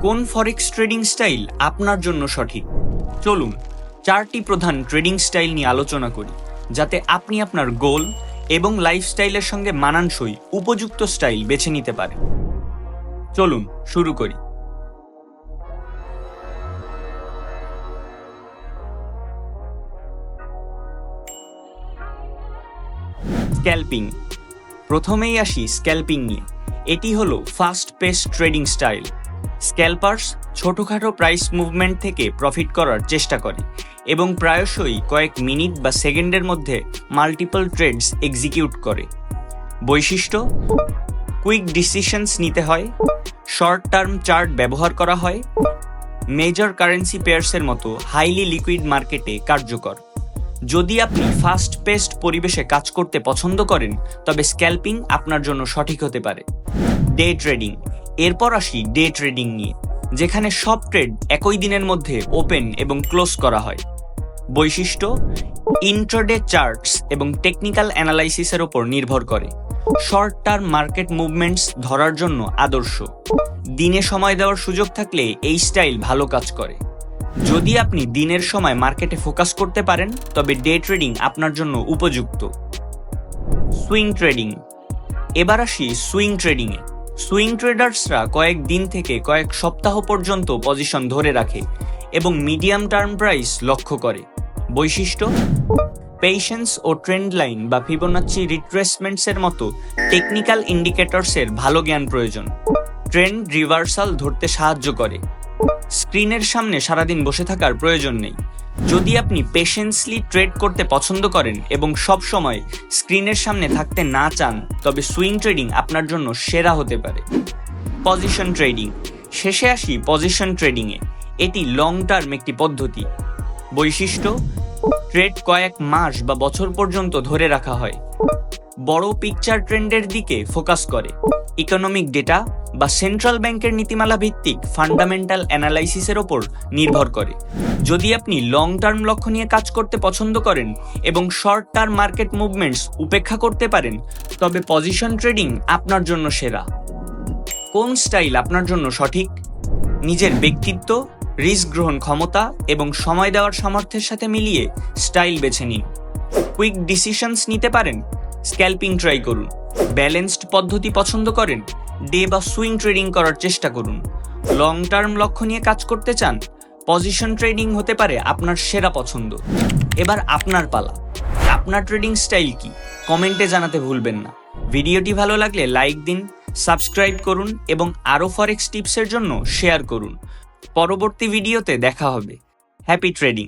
কোন forex trading style আপনার জন্য সঠিক? চলুন 4টি প্রধান ট্রেডিং স্টাইল নিয়ে আলোচনা করি, যাতে আপনি আপনার গোল এবং লাইফস্টাইলের সঙ্গে মানানসই উপযুক্ত স্টাইল বেছে নিতে পারেন। চলুন শুরু করি। স্ক্যাল্পিং। প্রথমেই আসি স্ক্যাল্পিং নিয়ে। এটি হলো ফাস্ট পেস ট্রেডিং স্টাইল। স্ক্যাল্পার্স ছোটখাটো প্রাইস মুভমেন্ট থেকে প্রফিট করার চেষ্টা করে এবং প্রায়শই কয়েক মিনিট বা সেকেন্ডের মধ্যে মাল্টিপল ট্রেডস এক্সিকিউট করে। বৈশিষ্ট্য: কুইক ডিসিশনস নিতে হয়, শর্ট টার্ম চার্ট ব্যবহার করা হয়, মেজর কারেন্সি পেয়ার্সের মতো হাইলি লিকুইড মার্কেটে কার্যকর। যদি আপনি ফাস্ট পেস্ট পরিবেশে কাজ করতে পছন্দ করেন, তবে স্ক্যাল্পিং আপনার জন্য সঠিক হতে পারে। Day trading. এরপর আসি ডে ট্রেডিং নিয়ে, যেখানে সব ট্রেড একই দিনের মধ্যে ওপেন এবং ক্লোজ করা হয়। বৈশিষ্ট্য: ইন্ট্রাডে চার্টস এবং টেকনিক্যাল অ্যানালাইসিসের ওপর নির্ভর করে। শর্ট টার্ম মার্কেট মুভমেন্টস ধরার জন্য আদর্শ। দিনে সময় দেওয়ার সুযোগ থাকলে এই স্টাইল ভালো কাজ করে। যদি আপনি দিনের সময় মার্কেটে ফোকাস করতে পারেন, তবে ডে ট্রেডিং আপনার জন্য উপযুক্ত। Swing trading. এবার আসি সুইং ট্রেডিংয়ে। সুইং ট্রেডার্সরা কয়েক দিন থেকে কয়েক সপ্তাহ পর্যন্ত পজিশন ধরে রাখে এবং মিডিয়াম টার্ম প্রাইস লক্ষ্য করে। বৈশিষ্ট্য: পেশেন্স ও ট্রেন্ড লাইন বা ফিবোনাচ্চি রিট্রেসমেন্টসের মতো টেকনিক্যাল ইন্ডিকেটরসের ভালো জ্ঞান প্রয়োজন। ট্রেন্ড রিভার্সাল ধরতে সাহায্য করে। স্ক্রিনের সামনে সারাদিন বসে থাকার প্রয়োজন নেই। যদি আপনি পেশেন্সলি ট্রেড করতে পছন্দ করেন এবং সব সময় স্ক্রিনের সামনে থাকতে না চান, তবে সুইং ট্রেডিং আপনার জন্য সেরা হতে পারে। Position trading. শেষে আসি পজিশন ট্রেডিংয়ে। এটি লং টার্ম একটি পদ্ধতি। বৈশিষ্ট্য: ট্রেড কয়েক মাস বা বছর পর্যন্ত ধরে রাখা হয়। বড় পিকচার ট্রেন্ডের দিকে ফোকাস করে। ইকোনমিক ডেটা বা সেন্ট্রাল ব্যাংকের নীতিমালা ভিত্তিক ফান্ডামেন্টাল অ্যানালাইসিসের ওপর নির্ভর করে। যদি আপনি লং টার্ম লক্ষ্য নিয়ে কাজ করতে পছন্দ করেন এবং শর্ট টার্ম মার্কেট মুভমেন্টস উপেক্ষা করতে পারেন, তবে পজিশন ট্রেডিং আপনার জন্য সেরা। কোন স্টাইল আপনার জন্য সঠিক? নিজের ব্যক্তিত্ব, রিস্ক গ্রহণ ক্ষমতা এবং সময় দেওয়ার সামর্থ্যের সাথে মিলিয়ে স্টাইল বেছে নিন। কুইক ডিসিশনস নিতে পারেন? স্ক্যাল্পিং ট্রাই করুন। ব্যালেন্সড পদ্ধতি পছন্দ করেন? ডে বা সুইং ট্রেডিং করার চেষ্টা করুন। লং টার্ম লক্ষ্য নিয়ে কাজ করতে চান? পজিশন ট্রেডিং হতে পারে আপনার সেরা পছন্দ। এবার আপনার পালা। আপনার ট্রেডিং স্টাইল কি? কমেন্টে জানাতে ভুলবেন না। ভিডিওটি ভালো লাগলে লাইক দিন, সাবস্ক্রাইব করুন এবং আরও ফরেক্স টিপসের জন্য শেয়ার করুন। পরবর্তী ভিডিওতে দেখা হবে। Happy trading.